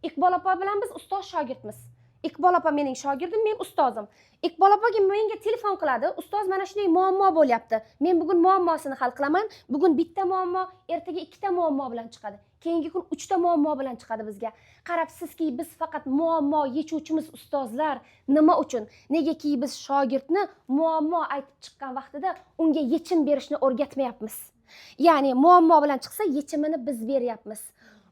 Iqbol opa bilan biz ustoz shogirdmiz. Iqbol opa mening shogirdim, men ustozim. Iqbol opaga menga telefon qiladi, ustoz mana shunday muammo bo'lyapti. Men bugun muammosini hal qilaman. Bugun bitta muammo, ertaga ikkita muammo bilan chiqadi. Keyingi kun 3 ta muammo bilan chiqadi bizga. Qarabsizki, biz faqat muammo yechuvchimiz ustozlar. Nima uchun? Negaki biz shogirdni muammo aytib chiqqan vaqtida unga yechim berishni o'rgatmayapmiz. Ya'ni muammo bilan chiqsa, yechimini biz beryapmiz.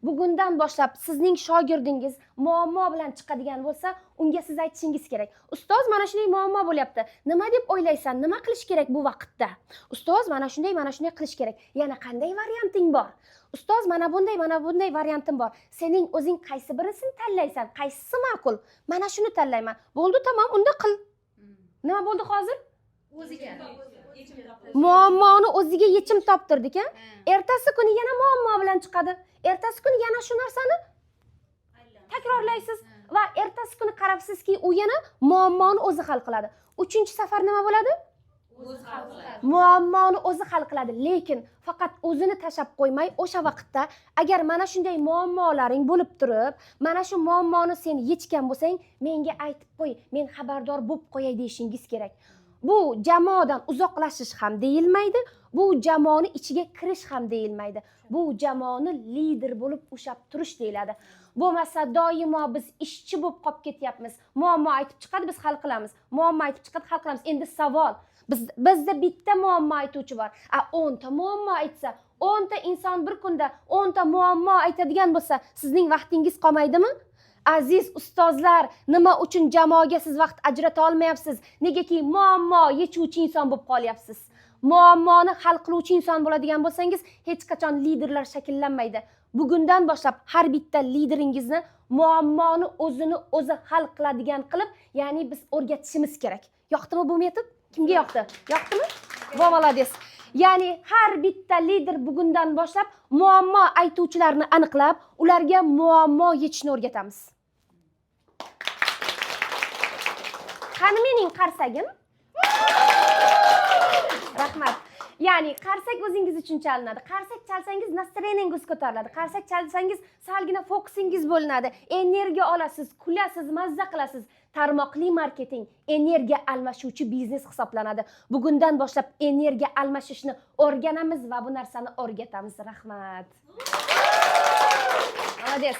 Bugundan boshlab sizning shogirdingiz muammo bilan chiqadigan bo'lsa, unga siz aytishingiz kerak. Ustoz, mana shunday muammo bo'lyapti. Nima deb o'ylaysan? Nima qilish kerak bu vaqtda? Ustoz, mana shunday qilish kerak. Yana qanday varianting bor? Ustoz, mana bunday variantim bor. Sening o'zing qaysi birisini tanlaysan? Qaysisi ma'qul? Mana shuni tanlayman. Bo'ldi, tamom, unda qil. Nima bo'ldi hozir? O'ziga muammoni o'ziga yechim toptirdik-a? Ertasi kuni yana muammo bilan chiqadi. Ertasi kuni yana shu narsani takrorlaysiz va ertasi kuni qarabsizki, u yana muammoni o'zi hal qiladi. 3-safar nima bo'ladi? o'zi hal qiladi. Muammoni o'zi hal qiladi, lekin faqat o'zini tashab qo'ymay, o'sha vaqtda agar mana shunday muammolaring bo'lib turib, mana shu muammoni sen yechgan bo'lsang, menga aytib qo'y, men xabardor bo'lib qo'yay deyishingiz kerak. Bu jamoadan uzoqlashish ham deyilmaydi, bu jamoani ichiga kirish ham deyilmaydi. Bu jamoani lider bo'lib ushlab turish deyiladi. Bo'lmasa doimo biz ishchi bo'lib qolib ketyapmiz. Muammo aytib chiqadi, biz hal qilamiz. Muammo aytib chiqadi, hal qilamiz. Endi savol, bizda bitta muammo aytuvchi bor. 10 ta muammo aytsa, 10 ta inson bir kunda 10 ta muammo aytadigan bo'lsa, sizning vaqtingiz qolmaydimi? Aziz ustozlar, nima uchun jamoaga siz vaqt ajrata olmayapsiz? Negaki muammo yechuvchi inson bo'lib qolyapsiz. Muammoni hal qiluvchi inson bo'ladigan bo'lsangiz, hech qachon liderlar shakllanmaydi. Bugundan boshlab har bitta lideringizning muammoni o'zi hal qiladigan qilib, ya'ni biz o'rgatishimiz kerak. Yoqdimi bu metod? Kimga yoqdi? Yoqdimi? Va молодец. Ya'ni har bitta lider bugundan boshlab muammo aytuvchilarni aniqlab, ularga muammo yechishni o'rgatamiz. Qani mening qarsagim? Rahmat. Ya'ni qarsak o'zingiz uchun chalinadi. Qarsak chalsangiz настроениyangiz ko'tariladi. Qarsak chalsangiz salgina fokusingiz bo'linadi. Energiya olasiz, kulasiz, mazza qilasiz. Tarmoqli marketing energiya almashuvchi biznes hisoblanadi. Bugundan boshlab energiya almashishni o'rganamiz va bu narsani o'rgatamiz. Rahmat. Молодец.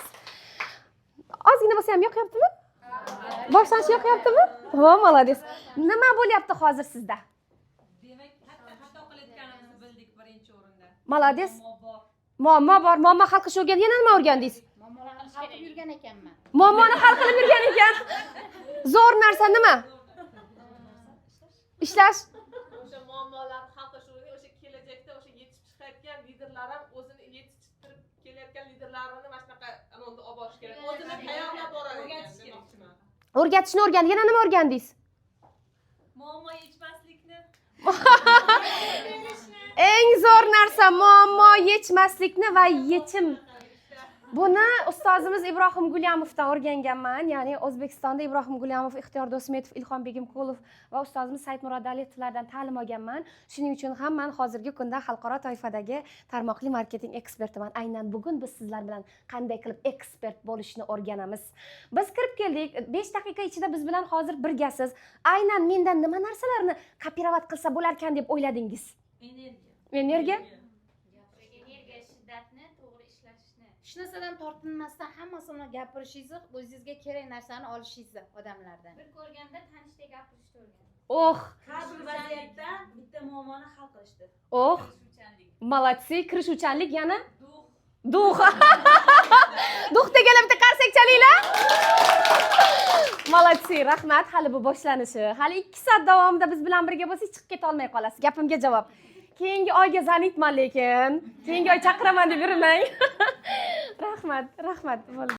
Ozgina bo'lsa ham yoqyaptimi? Boshlanish yoqyaptimi? Ho, молодец. Nima bo'lyapti hozir sizda? Demak, xato qilayotganimizni bildik birinchi o'rinda. Молодец. Muammo bor. Muammo hal qilishni o'rgan. Yana nima o'rgandingiz? Muammolarni hal qilib yurgan ekanman. Muammoni hal qilib yurgan ekan. Zo'r narsa nima? Ishlash. O'sha muammolarni hal qilish uchun o'sha kelajakda o'sha yetishib chiqayotgan liderlar ham o'zini yetishtirib kelayotgan liderlarini mana shunaqa anonda olib borish kerak. O'zini tayyorlab borar ekan demoqchiman. O'rgatishni o'rgandi. Yana nima o'rgandingiz? Muammo yechmaslikni. Eng zo'r narsa muammo yechmaslikni va yechim. Buni ustozimiz Ibrohim Gulyamovdan o'rganganman. Ya'ni O'zbekistonda Ibrohim Gulyamov, Ixtiyor Do'smetov, Ilhom Begimqulov va ustozimiz Said Murodalievlardan ta'lim olganman. Shuning uchun ham men hozirgi kunda xalqaro toifadagi tarmoqli marketing ekspertiman. Aynan bugun biz sizlar bilan qanday qilib ekspert bo'lishni o'rganamiz. Biz kirib keldik. 5 daqiqa ichida biz bilan hozir birgasiz. Aynan mendan nima narsalarni kopirovat qilsa bo'lar ekan deb o'yladingiz? Energiya? Energiya shiddatni, to'g'ri ishlashni. Hech narsadan tortinmasdan hammasini gapirishingizni, o'zingizga kerak narsani olishingizni odamlardan. Bir ko'rganda tanishdek gapirishni o'rganing. Har bir vaziyatda bitta muammoni hal qilishdi. Молодцы, kirishuvchanlik yana? Duh. Duh deganlar bitta qarsak chalinglar. Молодцы, rahmat. Hali bu boshlanishi. Hali 2 soat davomida biz bilan birga bo'lsangiz chiqib keta olmay qolasiz. Gapimga javob. Keyingi oyga zanitman lekin. Keyingi oy chaqiraman deb yurmang. Rahmat.